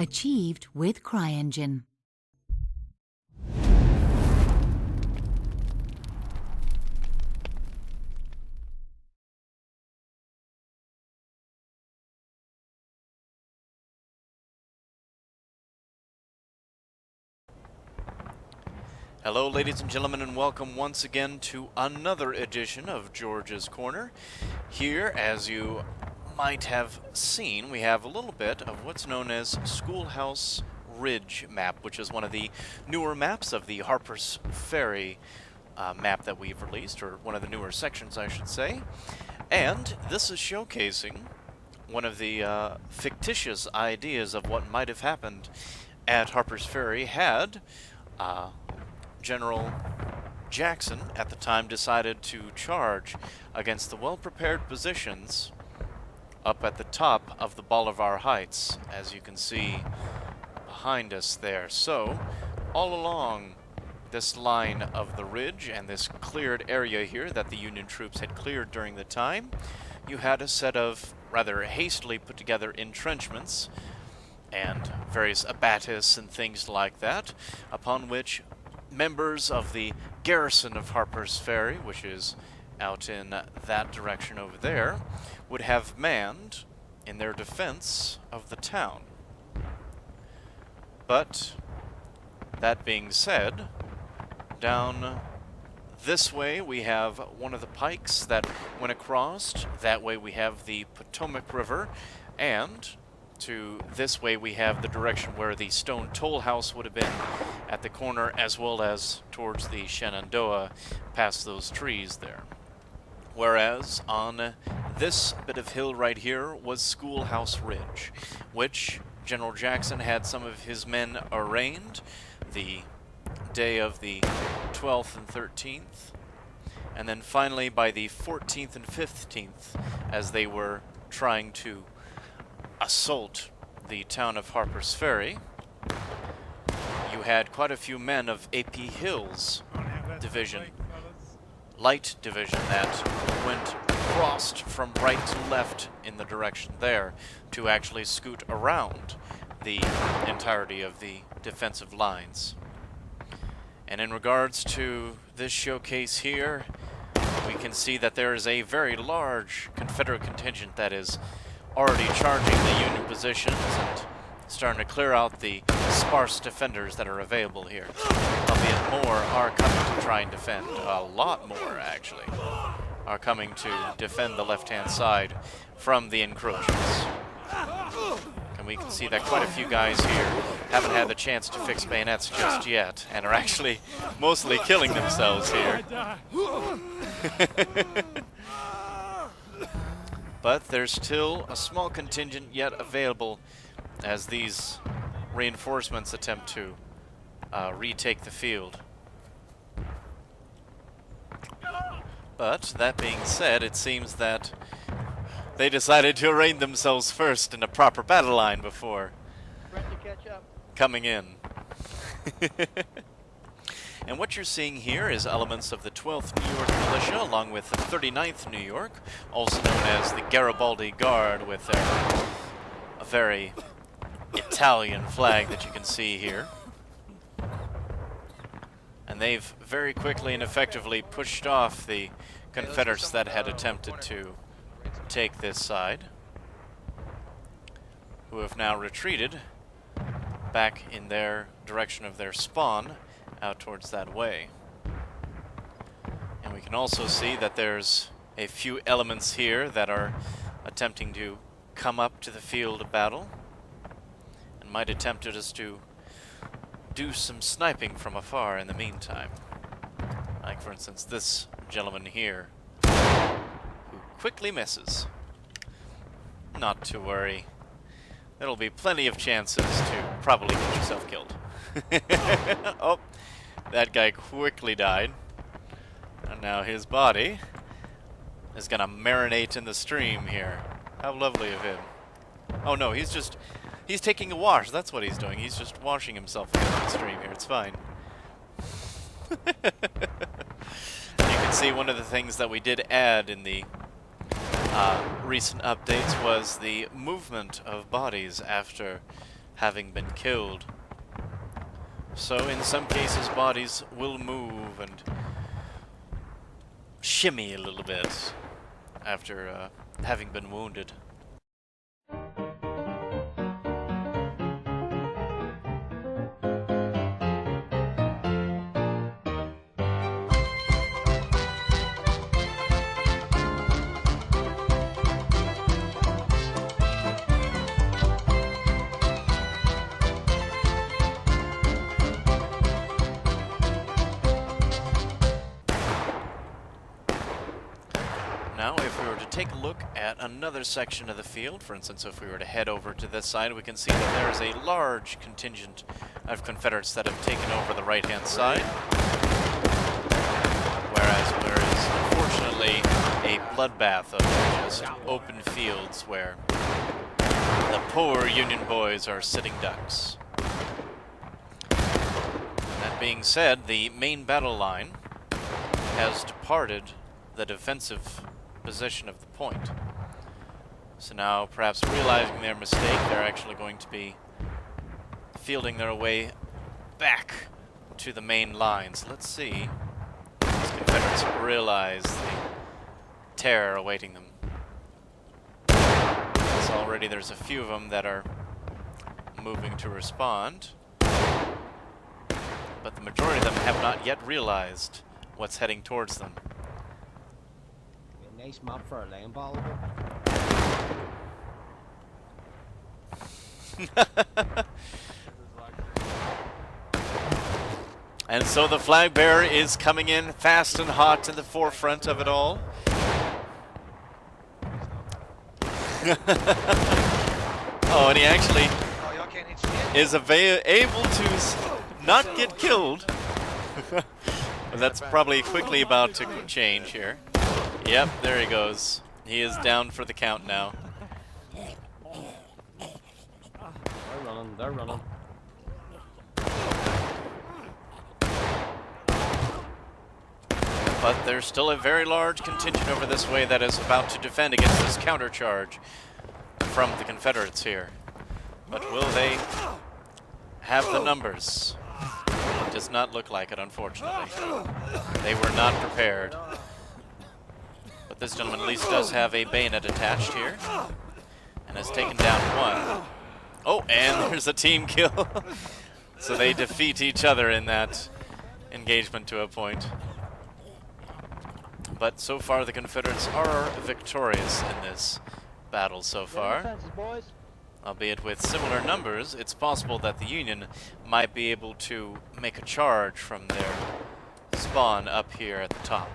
Achieved with CryEngine. Hello ladies and gentlemen, and welcome once again to another edition of George's Corner. Here, as you might have seen, we have a little bit of what's known as Schoolhouse Ridge map, which is one of the newer maps of the Harpers Ferry map that we've released, or one of the newer sections I should say. And this is showcasing one of the fictitious ideas of what might have happened at Harpers Ferry had General Jackson at the time decided to charge against the well-prepared positions up at the top of the Bolivar Heights, as you can see behind us there. So, all along this line of the ridge and this cleared area here that the Union troops had cleared during the time, you had a set of rather hastily put together entrenchments and various abatis and things like that, upon which members of the garrison of Harpers Ferry, which is out in that direction over there, would have manned in their defense of the town. But, that being said, down this way we have one of the pikes that went across. That way we have the Potomac River, and to this way we have the direction where the stone toll house would have been at the corner, as well as towards the Shenandoah past those trees there. Whereas on this bit of hill right here was Schoolhouse Ridge, which General Jackson had some of his men arraigned the day of the 12th and 13th, and then finally by the 14th and 15th, as they were trying to assault the town of Harpers Ferry, you had quite a few men of A.P. Hill's division, light division, that went crossed from right to left in the direction there to actually scoot around the entirety of the defensive lines. And in regards to this showcase here, we can see that there is a very large Confederate contingent that is already charging the Union positions and starting to clear out the sparse defenders that are available here. Albeit more are coming to try and defend. A lot more, actually, are coming to defend the left-hand side from the encroachments. And we can see that quite a few guys here haven't had the chance to fix bayonets just yet, and are actually mostly killing themselves here. But there's still a small contingent yet available as these reinforcements attempt to retake the field. But that being said, it seems that they decided to arraign themselves first in a proper battle line before coming in. And what you're seeing here is elements of the 12th New York Militia, along with the 39th New York, also known as the Garibaldi Guard, with their a very Italian flag that you can see here. And they've very quickly and effectively pushed off the Confederates that had attempted to take this side, who have now retreated back in their direction of their spawn, out towards that way. And we can also see that there's a few elements here that are attempting to come up to the field of battle and might attempt just to do some sniping from afar in the meantime. Like, for instance, this gentleman here, who quickly misses. Not to worry. There'll be plenty of chances to probably get yourself killed. Oh, that guy quickly died. And now his body is gonna marinate in the stream here. How lovely of him. Oh no, he's taking a wash. That's what he's doing. He's just washing himself in the stream here. It's fine. You can see one of the things that we did add in the recent updates was the movement of bodies after having been killed. So in some cases, bodies will move and shimmy a little bit after having been wounded. Now, if we were to take a look at another section of the field, for instance, if we were to head over to this side, we can see that there is a large contingent of Confederates that have taken over the right-hand side, whereas there is, unfortunately, a bloodbath of just open fields where the poor Union boys are sitting ducks. That being said, the main battle line has departed the defensive position of the point. So now, perhaps realizing their mistake, they're actually going to be fielding their way back to the main lines. Let's see if these Confederates realize the terror awaiting them. So already there's a few of them that are moving to respond, but the majority of them have not yet realized what's heading towards them. Nice map for a lane ball. And so the flag bearer is coming in fast and hot to the forefront of it all. Oh, and he actually is able to not get killed. That's probably quickly about to change here. Yep, there he goes. He is down for the count now. They're running. But there's still a very large contingent over this way that is about to defend against this countercharge from the Confederates here. But will they have the numbers? It does not look like it, unfortunately. They were not prepared. But this gentleman at least does have a bayonet attached here, and has taken down one. Oh, and there's a team kill. So they defeat each other in that engagement to a point. But so far the Confederates are victorious in this battle so far. Albeit with similar numbers, it's possible that the Union might be able to make a charge from their spawn up here at the top.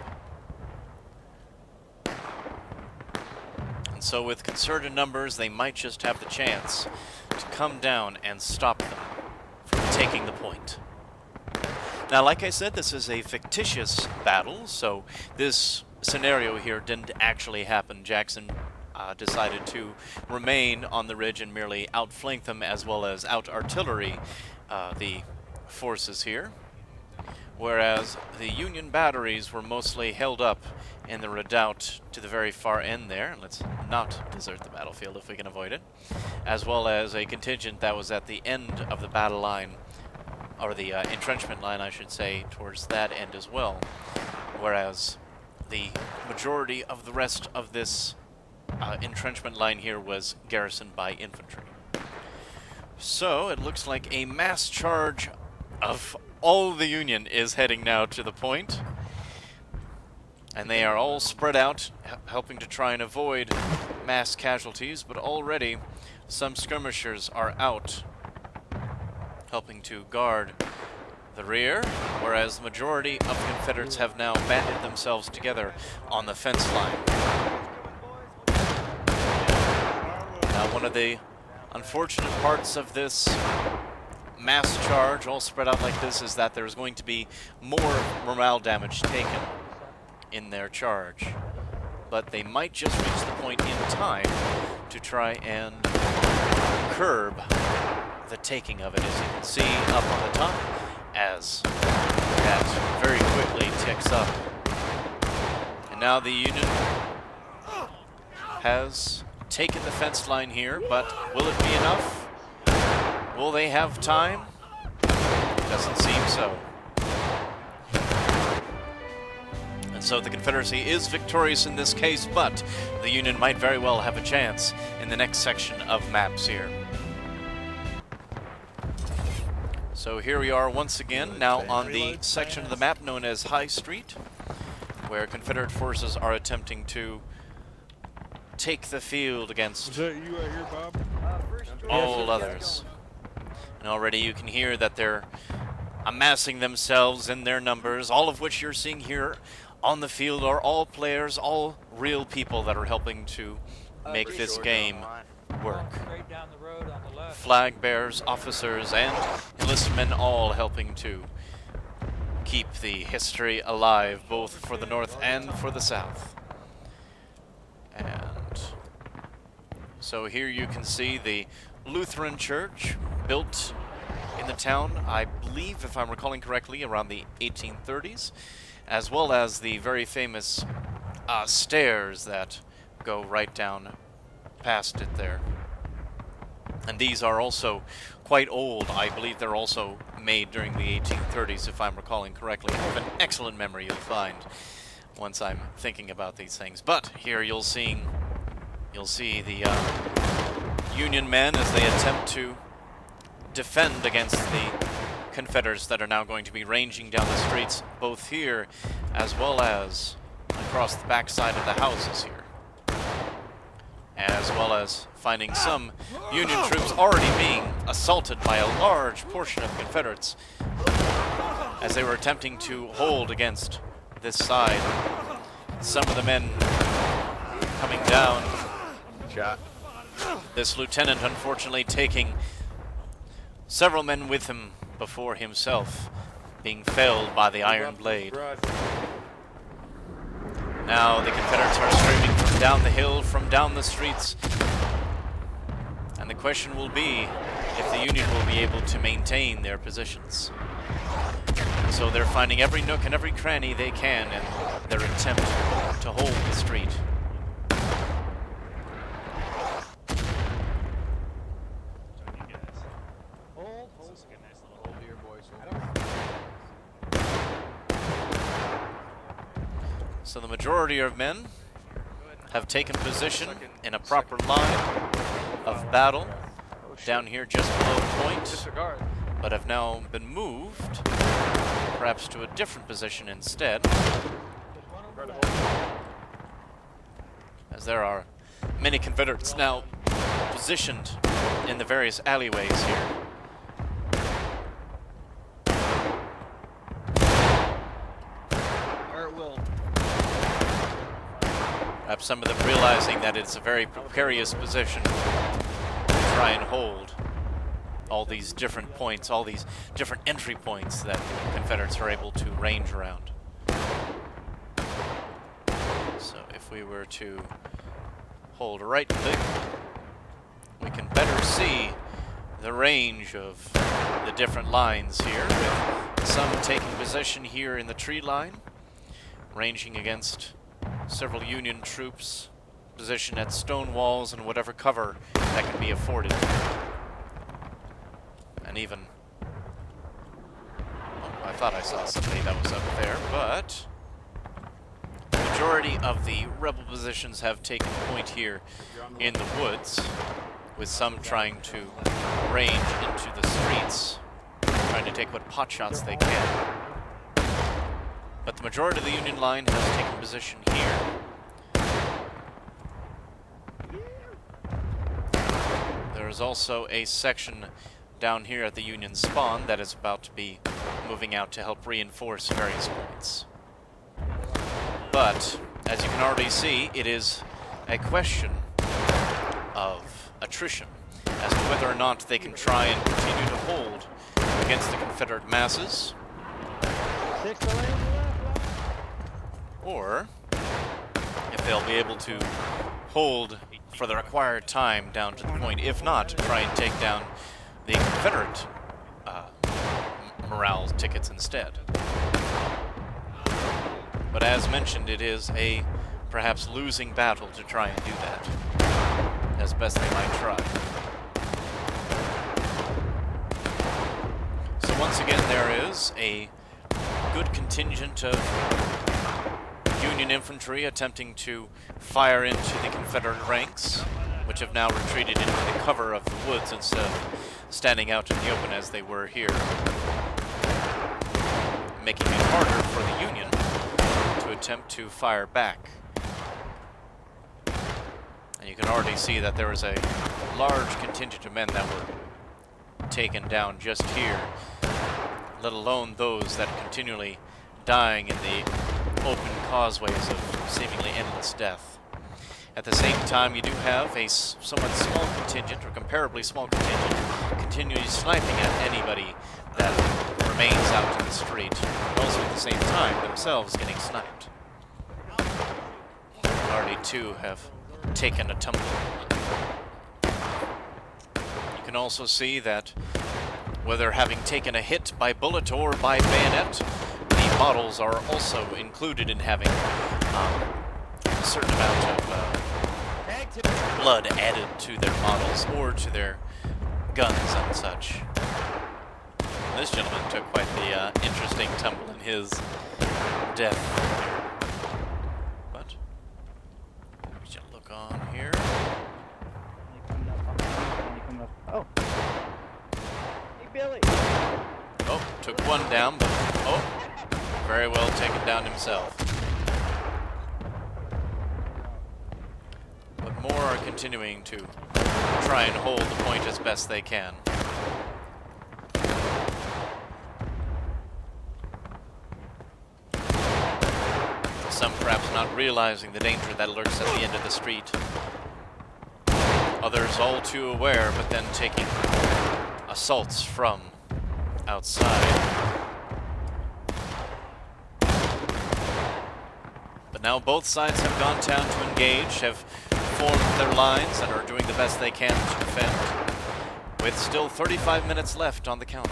And so with concerted numbers, they might just have the chance to come down and stop them from taking the point. Now, like I said, this is a fictitious battle, so this scenario here didn't actually happen. Jackson decided to remain on the ridge and merely outflank them, as well as out-artillery the forces here, whereas the Union batteries were mostly held up in the redoubt to the very far end there. Let's not desert the battlefield if we can avoid it, as well as a contingent that was at the end of the battle line, or the entrenchment line, I should say, towards that end as well, whereas the majority of the rest of this entrenchment line here was garrisoned by infantry. So it looks like a mass charge of all the Union is heading now to the point, and they are all spread out, helping to try and avoid mass casualties, but already some skirmishers are out helping to guard the rear, whereas the majority of the Confederates have now banded themselves together on the fence line. Now, one of the unfortunate parts of this mass charge, all spread out like this, is that there's going to be more morale damage taken in their charge. But they might just reach the point in time to try and curb the taking of it, as you can see up on the top, as that very quickly ticks up. And now the Union has taken the fence line here, but will it be enough? Will they have time? Doesn't seem so. And so the Confederacy is victorious in this case, but the Union might very well have a chance in the next section of maps here. So here we are once again, now on the section of the map known as High Street, where Confederate forces are attempting to take the field against Was that you out here, Bob? all others. And already you can hear that they're amassing themselves in their numbers, all of which you're seeing here on the field are all players, all real people that are helping to make this game work. Flag bearers, officers, and enlisted men all helping to keep the history alive, both for the North and for the South. And so here you can see the Lutheran church built in the town, I believe, if I'm recalling correctly, around the 1830s, as well as the very famous stairs that go right down past it there. And these are also quite old. I believe they're also made during the 1830s, if I'm recalling correctly. I have an excellent memory, you'll find, once I'm thinking about these things. But here you'll see the Union men as they attempt to defend against the Confederates that are now going to be ranging down the streets, both here as well as across the backside of the houses here, as well as finding some Union troops already being assaulted by a large portion of Confederates as they were attempting to hold against this side. Some of the men coming down. Shot. This lieutenant unfortunately taking several men with him before himself being felled by the iron blade. Now the Confederates are streaming from down the hill, from down the streets, and the question will be if the Union will be able to maintain their positions. So they're finding every nook and every cranny they can in their attempt to hold the street. So the majority of men have taken position in a proper line of battle down here just below the point, but have now been moved perhaps to a different position instead, as there are many Confederates now positioned in the various alleyways here. Perhaps some of them realizing that it's a very precarious position to try and hold all these different points, all these different entry points that Confederates are able to range around. So if we were to hold right click, we can better see the range of the different lines here, with some taking position here in the tree line, ranging against several Union troops positioned at stone walls and whatever cover that can be afforded. And even, I thought I saw somebody that was up there, but the majority of the rebel positions have taken point here in the woods, with some trying to range into the streets, trying to take what pot shots they can. But the majority of the Union line has taken position here. There is also a section down here at the Union spawn that is about to be moving out to help reinforce various points. But, as you can already see, it is a question of attrition as to whether or not they can try and continue to hold against the Confederate masses, or if they'll be able to hold for the required time down to the point. If not, try and take down the Confederate morale tickets instead. But as mentioned, it is a perhaps losing battle to try and do that, as best they might try. was a good contingent of Union infantry attempting to fire into the Confederate ranks, which have now retreated into the cover of the woods instead of standing out in the open as they were here, making it harder for the Union to attempt to fire back. And you can already see that there was a large contingent of men that were taken down just here, let alone those that continually dying in the open causeways of seemingly endless death. At the same time, you do have a somewhat small contingent, or comparably small contingent, continually sniping at anybody that remains out in the street, and also at the same time themselves getting sniped. Already two have taken a tumble. You can also see that whether having taken a hit by bullet or by bayonet, the models are also included in having a certain amount of blood added to their models or to their guns and such. And this gentleman took quite the interesting tumble in his death. But we should look on here. Oh. Hey, Billy. Oh, took one down, but oh, very well taken down himself. But more are continuing to try and hold the point as best they can. Some perhaps not realizing the danger that lurks at the end of the street. Others all too aware, but then taking assaults from outside. But now both sides have gone down to engage, have formed their lines, and are doing the best they can to defend, with still 35 minutes left on the count.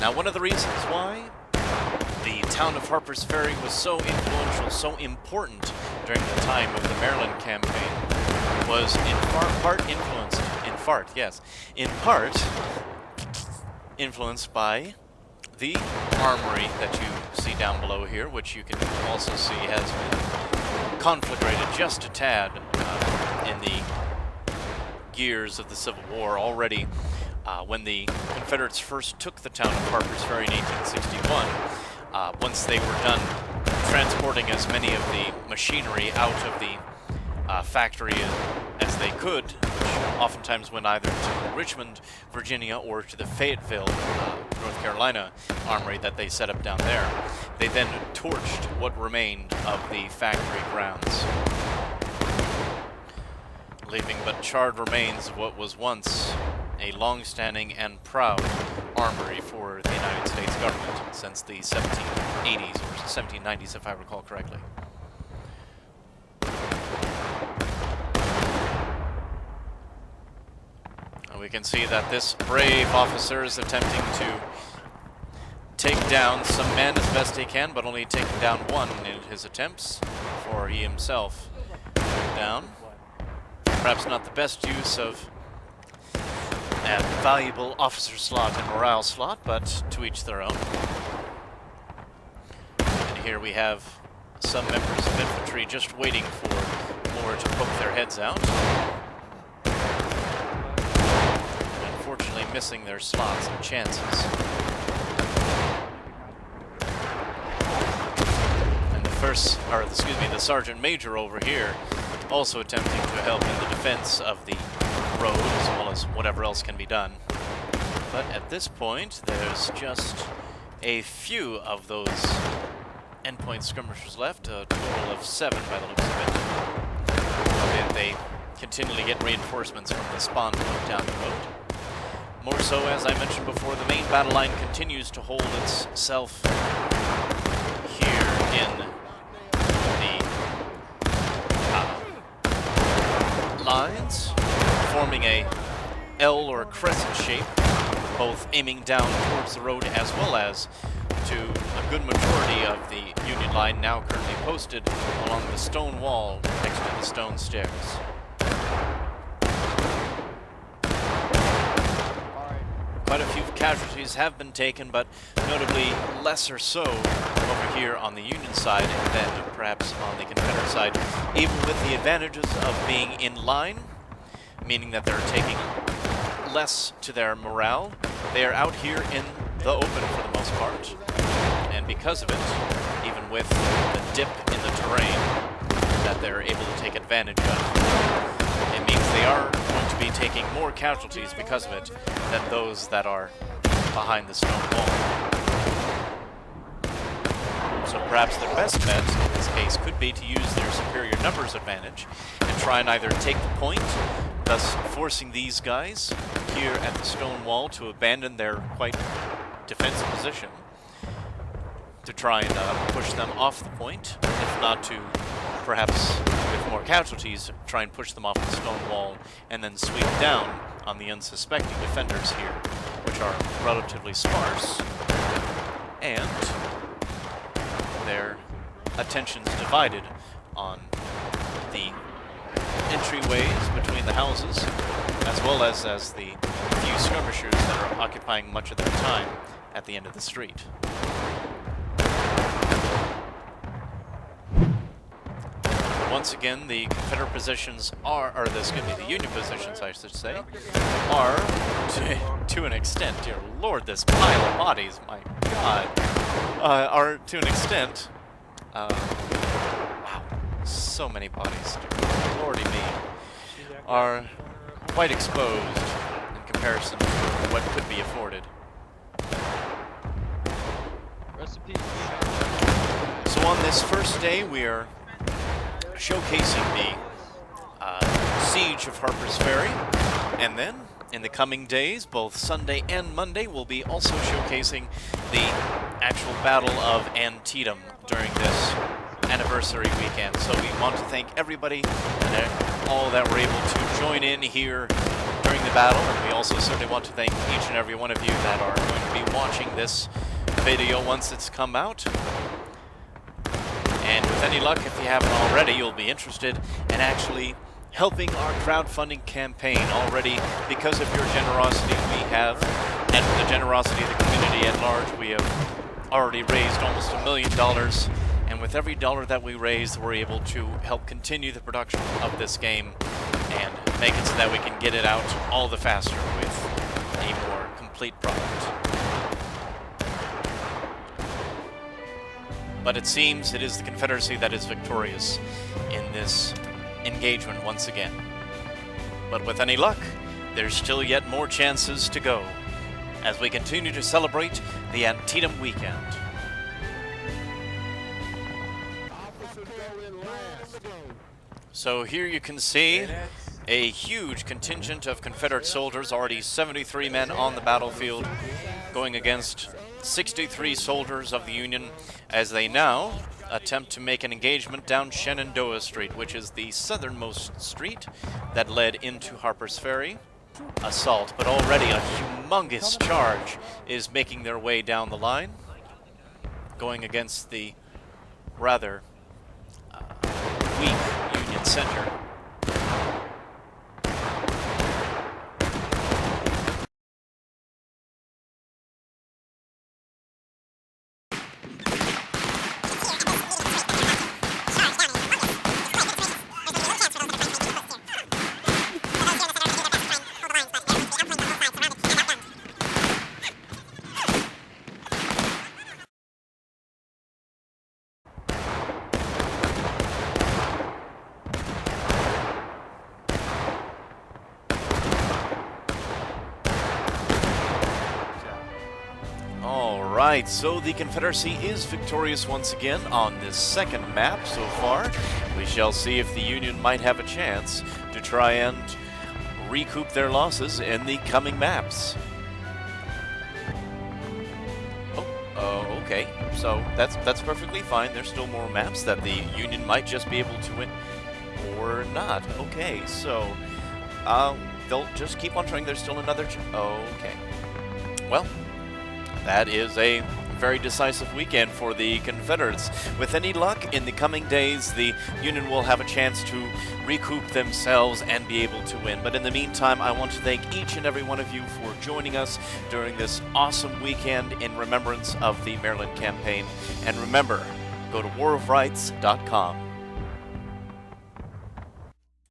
Now, one of the reasons why the town of Harpers Ferry was so influential, so important during the time of the Maryland campaign was in part influenced by the armory that you see down below here, which you can also see has been conflagrated just a tad in the years of the Civil War already. When the Confederates first took the town of Harpers Ferry in 1861, once they were done transporting as many of the machinery out of the factory as they could, which oftentimes went either to Richmond, Virginia, or to the Fayetteville, North Carolina armory that they set up down there, they then torched what remained of the factory grounds, leaving but charred remains of what was once a long-standing and proud armory for the United States government since the 1780s or 1790s, if I recall correctly. And we can see that this brave officer is attempting to take down some men as best he can, but only taking down one in his attempts before he himself went down. Perhaps not the best use of a valuable officer slot and morale slot, but to each their own. And here we have some members of infantry just waiting for more to poke their heads out. And unfortunately missing their slots and chances. And the Sergeant Major over here also attempting to help in the defense of the road as well as whatever else can be done. But at this point, there's just a few of those endpoint skirmishers left, a total of 7 by the looks of it. Albeit they continually get reinforcements from the spawn point down the road. More so, as I mentioned before, the main battle line continues to hold itself here in the lines, forming a L or a crescent shape, both aiming down towards the road as well as to a good majority of the Union line now currently posted along the stone wall next to the stone stairs. casualties have been taken, but notably lesser so over here on the Union side than perhaps on the Confederate side, even with the advantages of being in line, meaning that they're taking less to their morale. They are out here in the open for the most part, and because of it, even with the dip in the terrain that they're able to take advantage of, it means they are going to be taking more casualties because of it than those that are behind the stone wall. So perhaps their best bet in this case could be to use their superior numbers advantage and try and either take the point, thus forcing these guys here at the stone wall to abandon their quite defensive position, to try and push them off the point, if not to, perhaps with more casualties, try and push them off the stone wall and then sweep down on the unsuspecting defenders here, which are relatively sparse, and their attentions divided on the entryways between the houses, as well as the few skirmishers that are occupying much of their time at the end of the street. Once again, the Confederate positions are, or the Union positions, I should say, are, to an extent, dear Lord, this pile of bodies, my God, are to an extent, wow, so many bodies, dear Lordy me, are quite exposed in comparison to what could be afforded. Recipe. So on this first day, we are showcasing the siege of Harpers Ferry, and then in the coming days, both Sunday and Monday, we'll be also showcasing the actual Battle of Antietam during this anniversary weekend. So we want to thank everybody and all that were able to join in here during the battle, and we also certainly want to thank each and every one of you that are going to be watching this video once it's come out. And with any luck, if you haven't already, you'll be interested in actually helping our crowdfunding campaign already. Because of your generosity we have, and the generosity of the community at large, we have already raised almost $1 million. And with every dollar that we raise, we're able to help continue the production of this game and make it so that we can get it out all the faster with a more complete product. But it seems it is the Confederacy that is victorious in this engagement once again. But with any luck, there's still yet more chances to go as we continue to celebrate the Antietam weekend. So here you can see a huge contingent of Confederate soldiers, already 73 men on the battlefield, going against 63 soldiers of the Union as they now attempt to make an engagement down Shenandoah Street, which is the southernmost street that led into Harpers Ferry. Assault, but already a humongous charge is making their way down the line, going against the rather weak Union center. Alright, so the Confederacy is victorious once again on this second map so far. We shall see if the Union might have a chance to try and recoup their losses in the coming maps. Okay, so that's perfectly fine. There's still more maps that the Union might just be able to win or not. Okay, so they'll just keep on trying. There's still another okay. Well, that is a very decisive weekend for the Confederates. With any luck, in the coming days, the Union will have a chance to recoup themselves and be able to win. But in the meantime, I want to thank each and every one of you for joining us during this awesome weekend in remembrance of the Maryland campaign. And remember, go to warofrights.com.